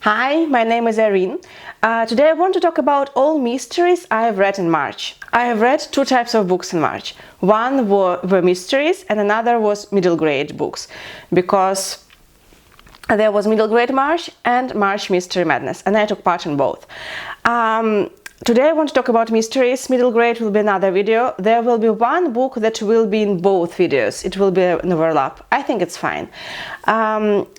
Hi, my name is Irene. Today I want to talk about all mysteries I have read in March. I have read two types of books in March. One were mysteries and another was middle grade books, because there was middle grade March and March Mystery Madness, and I took part in both. Today I want to talk about mysteries. Middle grade will be another video. There will be one book that will be in both videos. It will be an overlap. I think it's fine.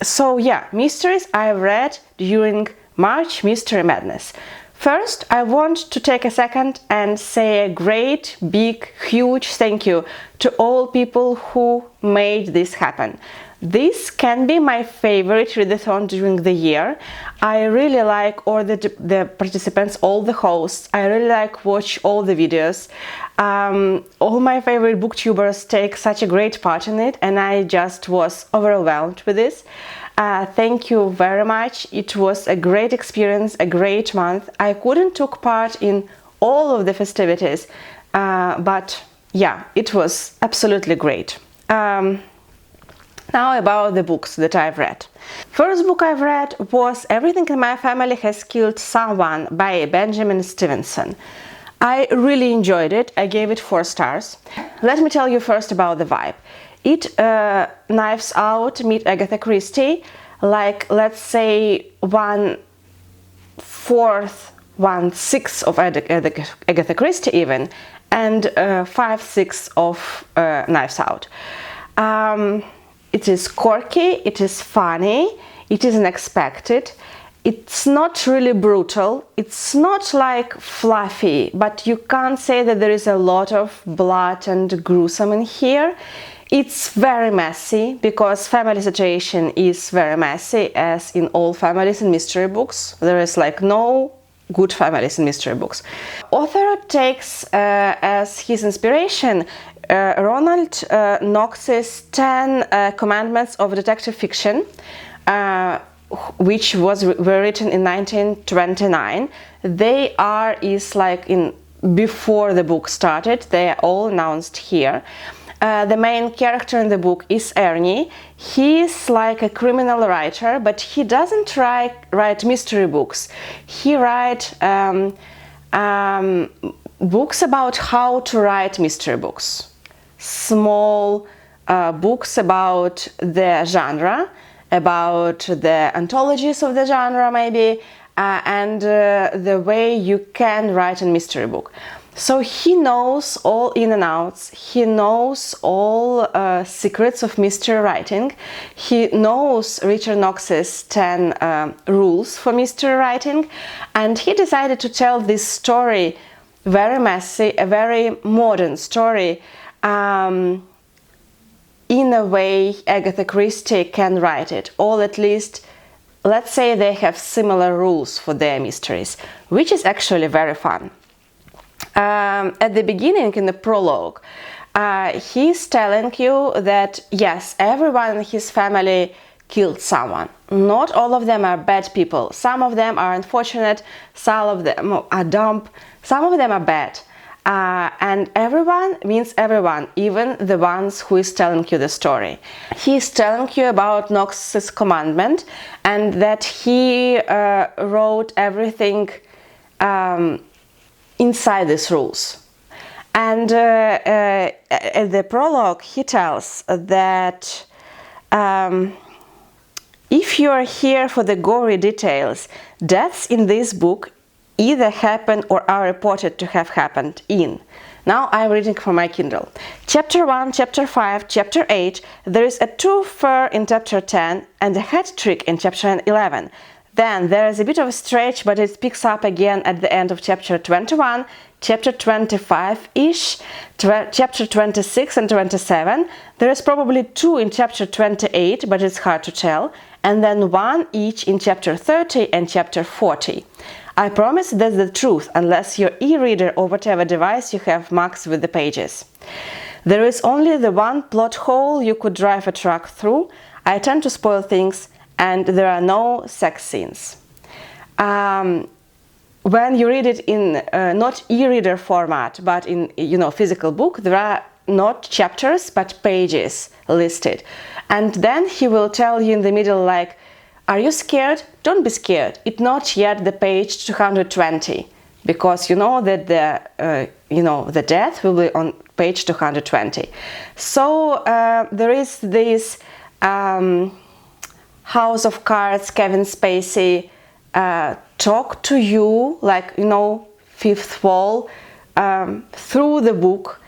So yeah, mysteries I have read during March Mystery Madness. First, I want to take a second and say a great, big, huge thank you to all people who made this happen. This can be my favorite readathon during the year. I really like all the participants, all the hosts. I really like watch all the videos. All my favorite booktubers take such a great part in it, and I just was overwhelmed with this. Thank you very much. It was a great experience, a great month. I couldn't take part in all of the festivities, but yeah, it was absolutely great. Now about the books that I've read. First book I've read was Everything in My Family Has Killed Someone by Benjamin Stevenson. I really enjoyed it. I gave it 4 stars. Let me tell you first about the vibe. It Knives Out meet Agatha Christie, like let's say 1/4, 1/6 of Agatha Christie even, and 5/6 of Knives Out. It is quirky, it is funny, it is unexpected, it's not really brutal, it's not like fluffy, but you can't say that there is a lot of blood and gruesome in here. It's very messy, because family situation is very messy, as in all families in mystery books. There is like no good families in mystery books. Author takes as his inspiration Ronald Knox's 10 Commandments of Detective Fiction, which were written in 1929. They is like in before the book started. They are all announced here. The main character in the book is Ernie. He is like a criminal writer, but he doesn't write mystery books. He writes books about how to write mystery books. Small books about the genre, about the anthologies of the genre maybe, and the way you can write a mystery book. So he knows all in and outs, he knows all secrets of mystery writing, he knows Richard Knox's 10 rules for mystery writing, and he decided to tell this story, very messy, a very modern story, in a way Agatha Christie can write it, or at least let's say they have similar rules for their mysteries, which is actually very fun. At the beginning, in the prologue, he's telling you that yes, everyone in his family killed someone. Not all of them are bad people. Some of them are unfortunate, some of them are dumb, some of them are bad. And everyone means everyone, even the ones who is telling you the story. He's telling you about Knox's commandment, and that he wrote everything inside these rules. And at the prologue he tells that if you are here for the gory details, deaths in this book either happen or are reported to have happened in. Now I'm reading from my Kindle. Chapter 1, Chapter 5, Chapter 8, there is a two-fer in Chapter 10 and a hat trick in Chapter 11. Then there is a bit of a stretch, but it picks up again at the end of Chapter 21, Chapter 25-ish, Chapter 26 and 27. There is probably 2 in Chapter 28, but it's hard to tell, and then 1 each in Chapter 30 and Chapter 40. I promise that's the truth, unless your e-reader or whatever device you have marks with the pages. There is only the one plot hole you could drive a truck through. I tend to spoil things, and there are no sex scenes. When you read it in not e-reader format, but in physical book, there are not chapters but pages listed, and then he will tell you in the middle like Are you scared? Don't be scared. It's not yet the page 220, because you know that the death will be on page 220. So there is this House of Cards, Kevin Spacey talk to you, like, fifth wall, through the book,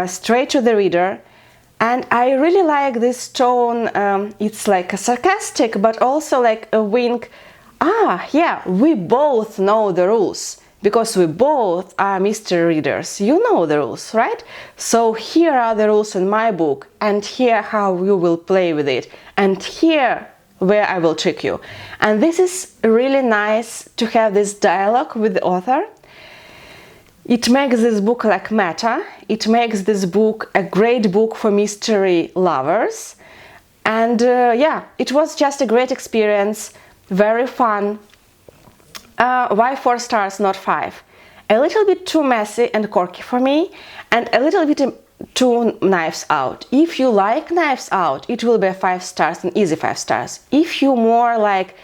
straight to the reader. And I really like this tone. It's like a sarcastic, but also like a wink. Yeah, we both know the rules, because we both are mystery readers. You know the rules, right? So here are the rules in my book, and here how you will play with it, and here where I will trick you. And this is really nice to have this dialogue with the author. It makes this book like meta. It makes this book a great book for mystery lovers. And yeah, it was just a great experience, very fun. Why 4 stars, not 5? A little bit too messy and quirky for me, and a little bit too Knives Out. If you like Knives Out, it will be a 5 stars, an easy 5 stars. If you more like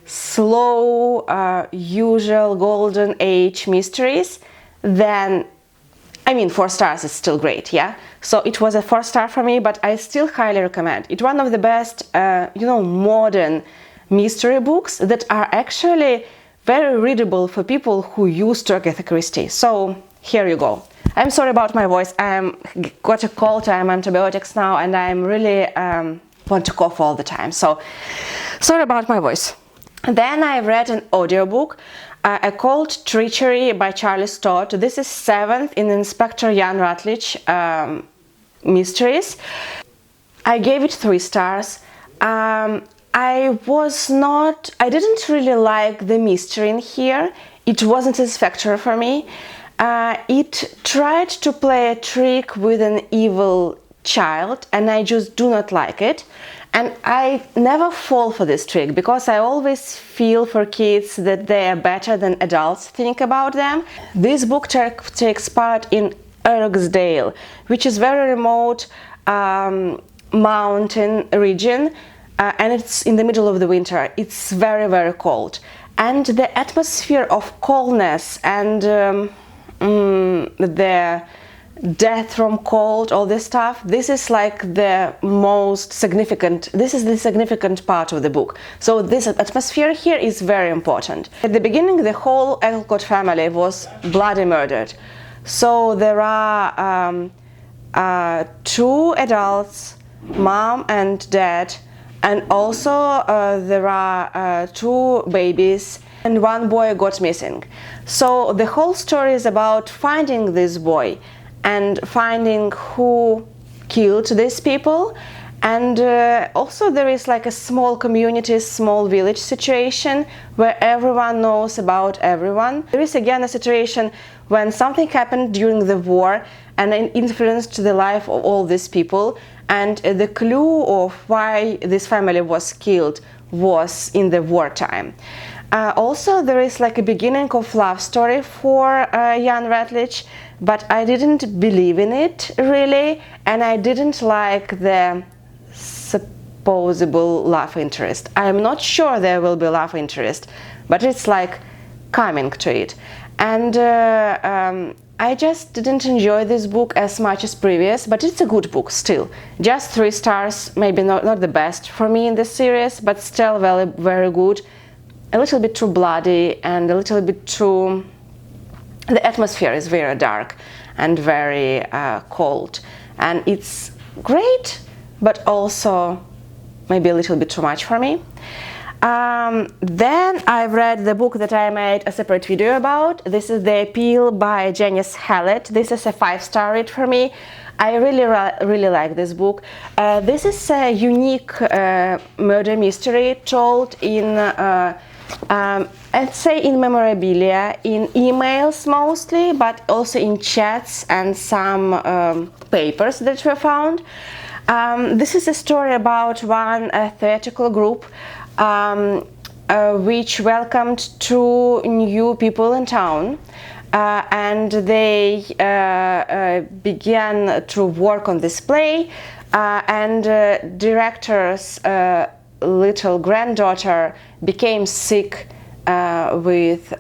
slow, usual golden age mysteries, then 4 stars is still great, yeah? So it was a 4 star for me, but I still highly recommend. It's one of the best, modern mystery books that are actually very readable for people who used to Agatha Christie. So here you go. I'm sorry about my voice. I'm got a cold, I'm on antibiotics now, and I'm really want to cough all the time. So sorry about my voice. Then I read an audiobook called Treachery by Charles Todd. This is 7th in Inspector Jan Rutledge mysteries. I gave it 3 stars. I didn't really like the mystery in here. It wasn't satisfactory for me. It tried to play a trick with an evil child, and I just do not like it. And I never fall for this trick, because I always feel for kids that they are better than adults think about them. This book takes part in Ergsdale, which is very remote mountain region, and it's in the middle of the winter. It's very, very cold. And the atmosphere of coldness and the death from cold, all this stuff, this is like the most significant, this is the significant part of the book. So this atmosphere here is very important. At the beginning, the whole Alcott family was bloody murdered. So there are 2 adults, mom and dad, and also there are 2 babies, and 1 boy got missing. So the whole story is about finding this boy and finding who killed these people. And also there is like a small community, small village situation where everyone knows about everyone. There is again a situation when something happened during the war and it influenced the life of all these people, and the clue of why this family was killed was in the wartime. Also there is like a beginning of love story for Jan Rutledge, but I didn't believe in it really, and I didn't like the supposable love interest. I'm not sure there will be love interest, but it's like coming to it. And I just didn't enjoy this book as much as previous, but it's a good book still. Just 3 stars, maybe not the best for me in this series, but still very, very good. A little bit too bloody and a little bit too... The atmosphere is very dark and very cold, and it's great, but also maybe a little bit too much for me. Then I've read the book that I made a separate video about. This is The Appeal by Janice Hallett. This is a 5-star read for me. I really like this book. This is a unique murder mystery told in I'd say in memorabilia, in emails mostly, but also in chats and some papers that were found. This is a story about one theatrical group which welcomed 2 new people in town, and they began to work on this play, and directors little granddaughter became sick with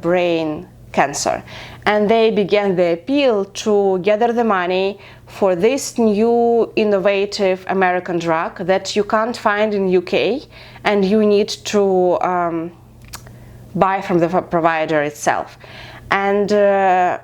brain cancer, and they began the appeal to gather the money for this new innovative American drug that you can't find in UK, and you need to buy from the provider itself. And there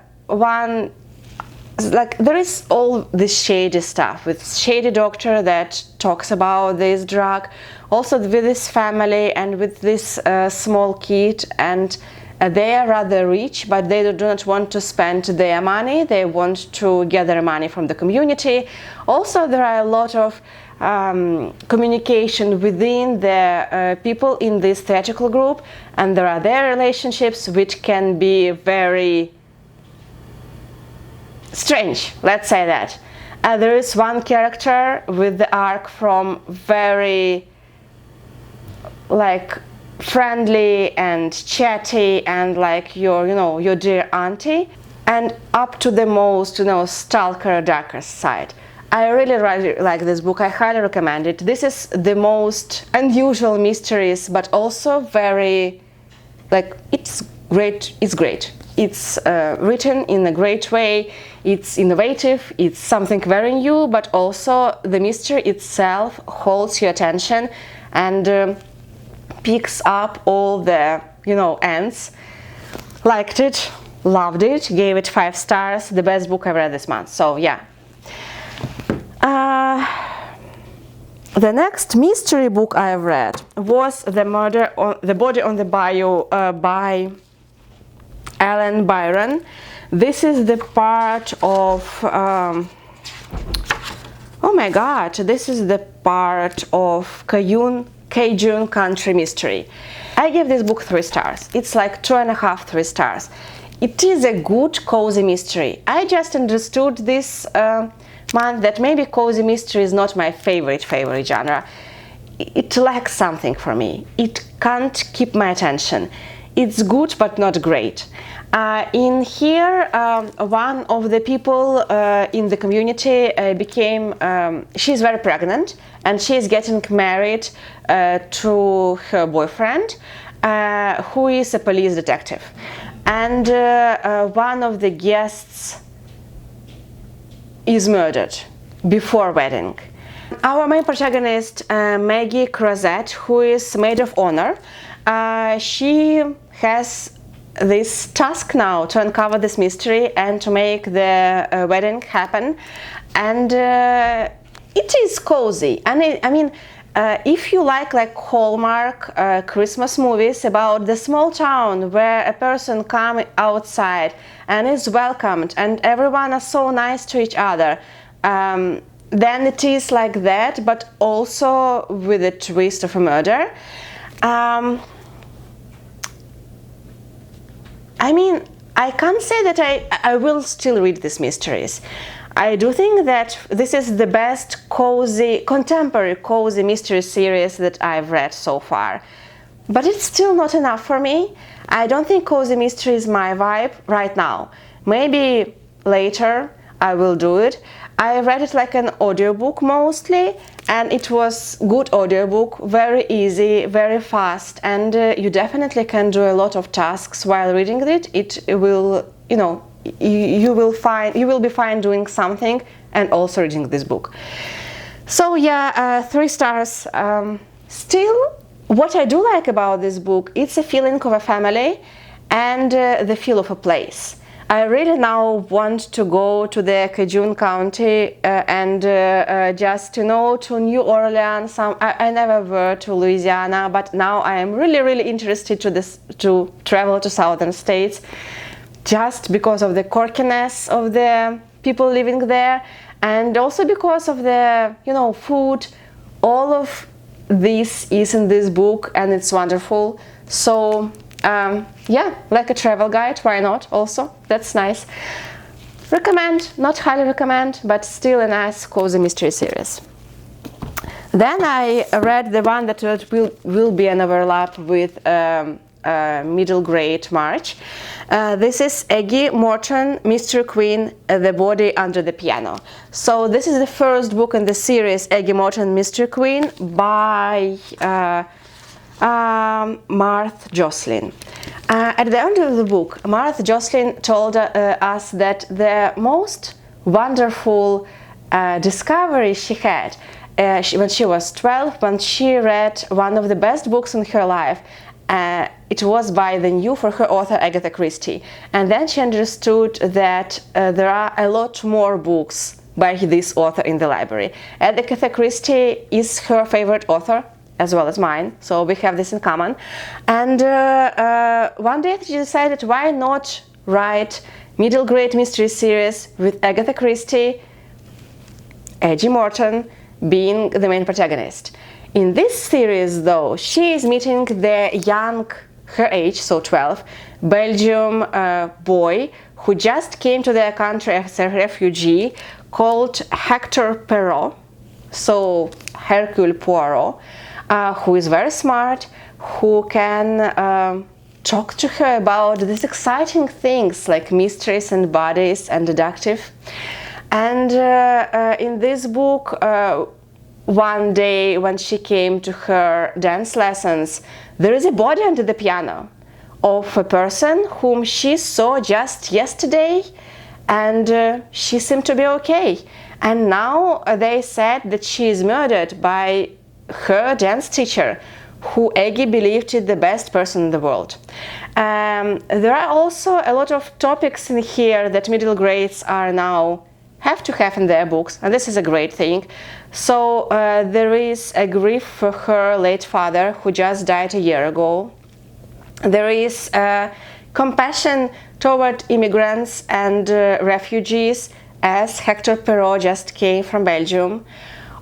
is all this shady stuff with shady doctor that talks about this drug, also with this family and with this small kid, and they are rather rich, but they do not want to spend their money. They want to gather money from the community. Also, there are a lot of communication within the people in this theatrical group, and there are their relationships which can be very strange, let's say that. There is one character with the arc from very like friendly and chatty and like your dear auntie, and up to the most stalker, darkest side. I really like this book. I highly recommend it. This is the most unusual mysteries, but also very it's great. It's written in a great way. It's innovative. It's something very new, but also the mystery itself holds your attention and picks up all the ends. Liked it, loved it, gave it 5 stars. The best book I read this month. So yeah. The next mystery book I read was The Body on the Bayou by Byron. This is the part of oh my god, this is the part of Cajun country mystery. I give this book 3 stars. It's like 2.5, 3 stars. It is a good cozy mystery. I just understood this month that maybe cozy mystery is not my favorite genre. It lacks something for me. It can't keep my attention. It's good but not great. In here, one of the people in the community she's very pregnant, and she's getting married to her boyfriend, who is a police detective. And one of the guests is murdered before wedding. Our main protagonist, Maggie Crozet, who is maid of honor, she has this task now to uncover this mystery and to make the wedding happen. And it is cozy. And if you like Hallmark Christmas movies about the small town where a person comes outside and is welcomed and everyone is so nice to each other, then it is like that, but also with a twist of a murder. I can't say that I will still read these mysteries. I do think that this is the best contemporary cozy mystery series that I've read so far. But it's still not enough for me. I don't think cozy mystery is my vibe right now. Maybe later I will do it. I read it like an audiobook mostly, and it was good audiobook, very easy, very fast, and you definitely can do a lot of tasks while reading it. It will, you will be fine doing something and also reading this book. So yeah, 3 stars. Still, what I do like about this book, it's a feeling of a family and the feel of a place. I really now want to go to the Cajun County and just to New Orleans. I never were to Louisiana, but now I am really interested to travel to southern states, just because of the quirkiness of the people living there, and also because of the food. All of this is in this book, and it's wonderful. So yeah, like a travel guide, why not? Also, that's nice. Recommend, not highly recommend, but still a nice cozy mystery series. Then I read the one that will be an overlap with middle grade March. This is Aggie Morton, Mystery Queen, The Body Under the Piano. So this is the first book in the series, Aggie Morton, Mystery Queen, by Marthe Jocelyn. At the end of the book, Marthe Jocelyn told us that the most wonderful discovery she had when she was 12, when she read one of the best books in her life. It was by the new for her author Agatha Christie, and then she understood that there are a lot more books by this author in the library. Agatha Christie is her favorite author, as well as mine, so we have this in common. And one day she decided, why not write middle grade mystery series with Agatha Christie, Aggie Morton being the main protagonist. In this series, though, she is meeting the young, her age, so 12, Belgium boy who just came to their country as a refugee, called Hector Perot, so Hercule Poirot, who is very smart, who can talk to her about these exciting things like mysteries and bodies and deductive. And in this book, one day when she came to her dance lessons, there is a body under the piano of a person whom she saw just yesterday, and she seemed to be okay. And now they said that she is murdered by her dance teacher, who Aggie believed is the best person in the world. There are also a lot of topics in here that middle grades are now have to have in their books, and this is a great thing. So there is a grief for her late father, who just died a year ago. There is compassion toward immigrants and refugees, as Hector Perot just came from Belgium.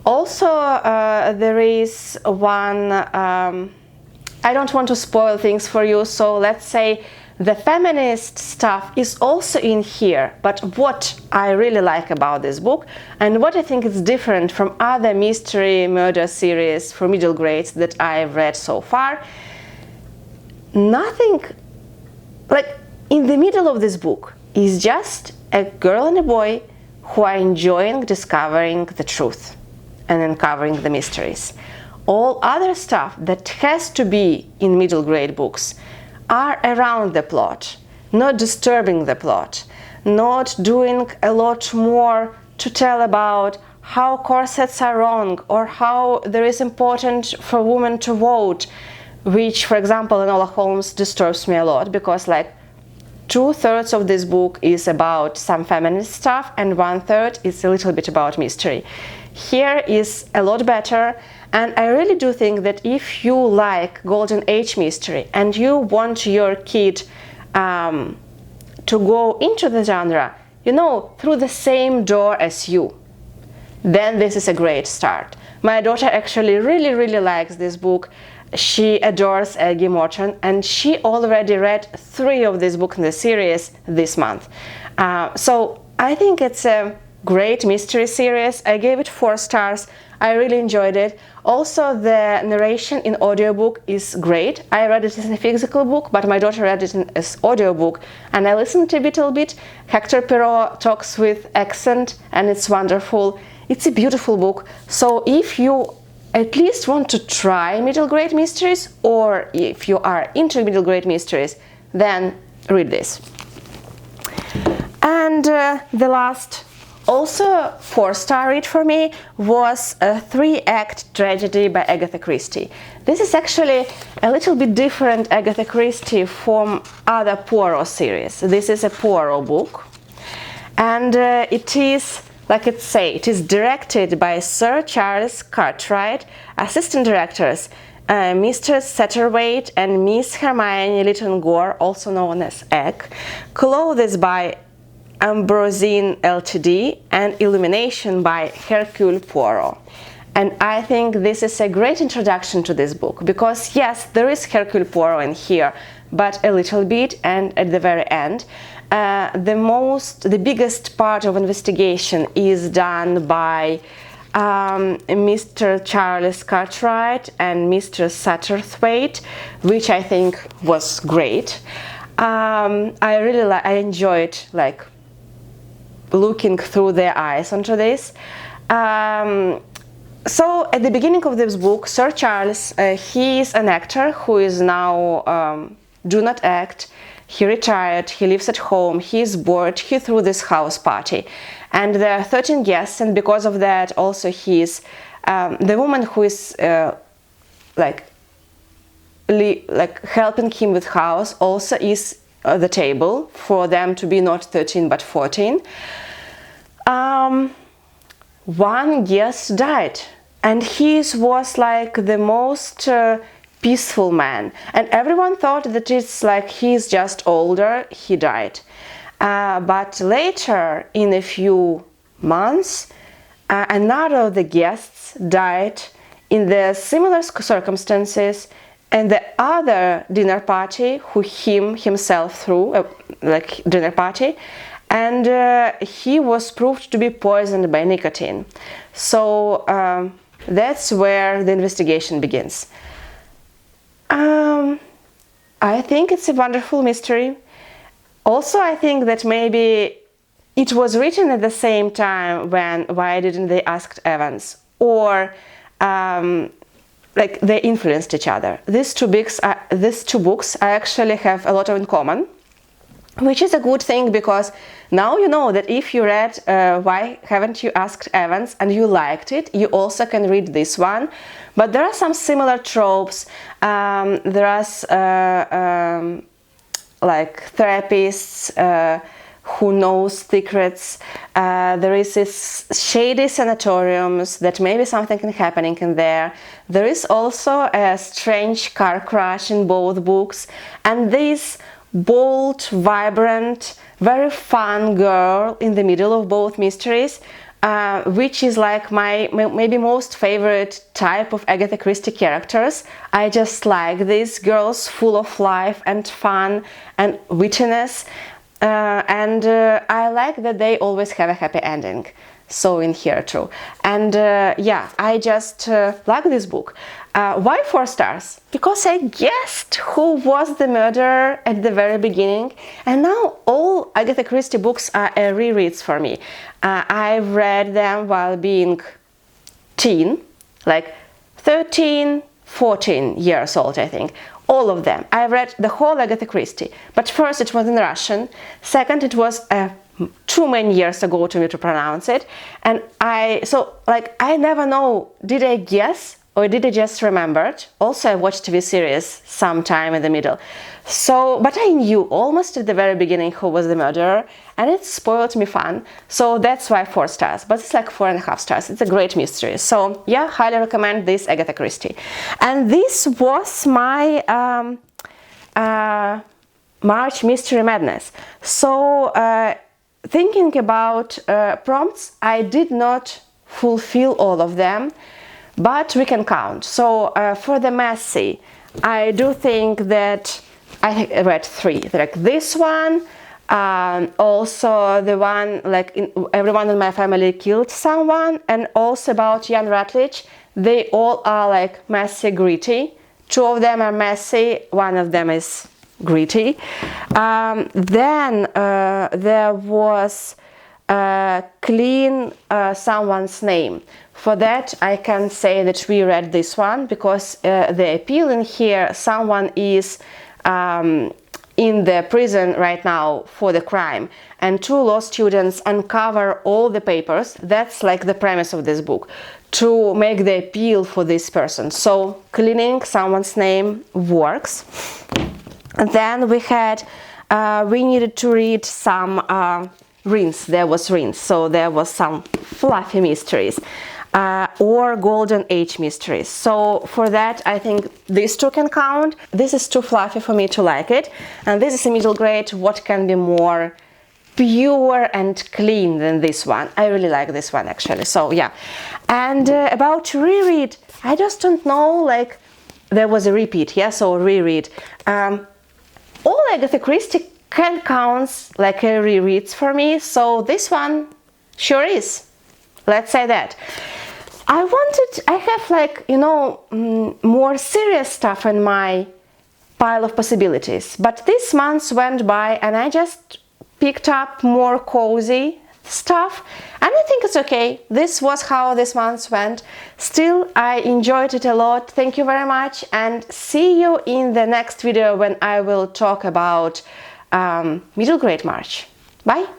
Also, there is one, I don't want to spoil things for you, so let's say the feminist stuff is also in here. But what I really like about this book, and what I think is different from other mystery murder series for middle grades that I've read so far, nothing, like in the middle of this book is just a girl and a boy who are enjoying discovering the truth and uncovering the mysteries. All other stuff that has to be in middle grade books are around the plot, not disturbing the plot, not doing a lot more to tell about how corsets are wrong or how there is important for women to vote, which, for example, in Enola Holmes disturbs me a lot, because like 2/3 of this book is about some feminist stuff and 1/3 is a little bit about mystery. Here is a lot better, and I really do think that if you like Golden Age mystery and you want your kid to go into the genre, you know, through the same door as you, then this is a great start. My daughter actually really likes this book. She adores Aggie Morton, and she already read 3 of these books in the series this month. So I think it's a great mystery series. I gave it 4 stars. I really enjoyed it. Also, the narration in audiobook is great. I read it as a physical book, but my daughter read it as audiobook, and I listened to it a little bit. Hector Perot talks with accent, and it's wonderful. It's a beautiful book. So if you at least want to try middle grade mysteries, or if you are into middle grade mysteries, then read this. And the last, also 4-star read for me, was a 3-act tragedy by Agatha Christie. This is actually a little bit different Agatha Christie from other Poirot series. This is a Poirot book, and it is, like it say, it is directed by Sir Charles Cartwright, assistant directors Mr. Satterthwaite and Miss Hermione Lytton-Gore, also known as Egg, clothes by Ambrosine Ltd, and illumination by Hercule Poirot. And I think this is a great introduction to this book, because yes, there is Hercule Poirot in here, but a little bit, and at the very end. The biggest part of investigation is done by Mr. Charles Cartwright and Mr. Satterthwaite, which I think was great. I enjoyed like looking through their eyes onto this. So at the beginning of this book, Sir Charles, he is an actor who is now do not act. He retired, he lives at home, he is bored, he threw this house party. And there are 13 guests, and because of that also he is, the woman who is like helping him with house also is at the table for them to be not 13 but 14. One guest died, and he was like the most peaceful man, and everyone thought that it's like he's just older, he died. But later, in a few months, another of the guests died in the similar circumstances, and the other dinner party who himself threw, like dinner party, and he was proved to be poisoned by nicotine. So that's where the investigation begins. I think it's a wonderful mystery. Also, I think that maybe it was written at the same time when Why Didn't They Ask Evans, or like they influenced each other. These two books actually have a lot in common, which is a good thing, because now you know that if you read Why Haven't You Asked Evans and you liked it, you also can read this one. But there are some similar tropes. There are like therapists who knows secrets. There is this shady sanatoriums that maybe something can happening in there. There is also a strange car crash in both books, and this bold, vibrant, very fun girl in the middle of both mysteries, which is like my maybe most favorite type of Agatha Christie characters. I just like these girls full of life and fun and wittiness, and I like that they always have a happy ending. So in here too. And yeah, I just like this book. Why 4 stars? Because I guessed who was the murderer at the very beginning, and now all Agatha Christie books are rereads for me. I've read them while being teen, like 13, 14 years old, I think. All of them. I read the whole Agatha Christie, but first it was in Russian, second it was too many years ago to me to pronounce it, and I never know, did I guess or did I just remember it? Also I watched TV series sometime in the middle, so but I knew almost at the very beginning who was the murderer, and it spoiled me fun, so that's why 4 stars, but it's like 4.5 stars. It's a great mystery, so yeah, highly recommend this Agatha Christie. And this was my March Mystery Madness. So thinking about prompts, I did not fulfill all of them, but we can count. So for the messy, I do think that I read 3, like this one, also the one like everyone in my family killed someone, and also about Jan Ratledge. They all are like messy, gritty. 2 of them are messy, 1 of them is gritty. Then there was Clean Someone's Name. For that I can say that we read this one, because the appeal in here, someone is in the prison right now for the crime, and 2 law students uncover all the papers. That's like the premise of this book, to make the appeal for this person. So cleaning someone's name works. And then we had, we needed to read some Rinse. There was Rinse, so there was some fluffy mysteries, or Golden Age mysteries. So for that I think these 2 can count. This is too fluffy for me to like it, and this is a middle grade. What can be more pure and clean than this one? I really like this one actually, so yeah. And about reread, I just don't know, like there was a repeat, yeah, so reread. All Agatha Christie can count like a rereads for me, so this one sure is. Let's say that. I have like, you know, more serious stuff in my pile of possibilities, but this month went by and I just picked up more cozy stuff, and I think it's okay. This was how this month went. Still, I enjoyed it a lot. Thank you very much, and see you in the next video when I will talk about middle grade March. Bye!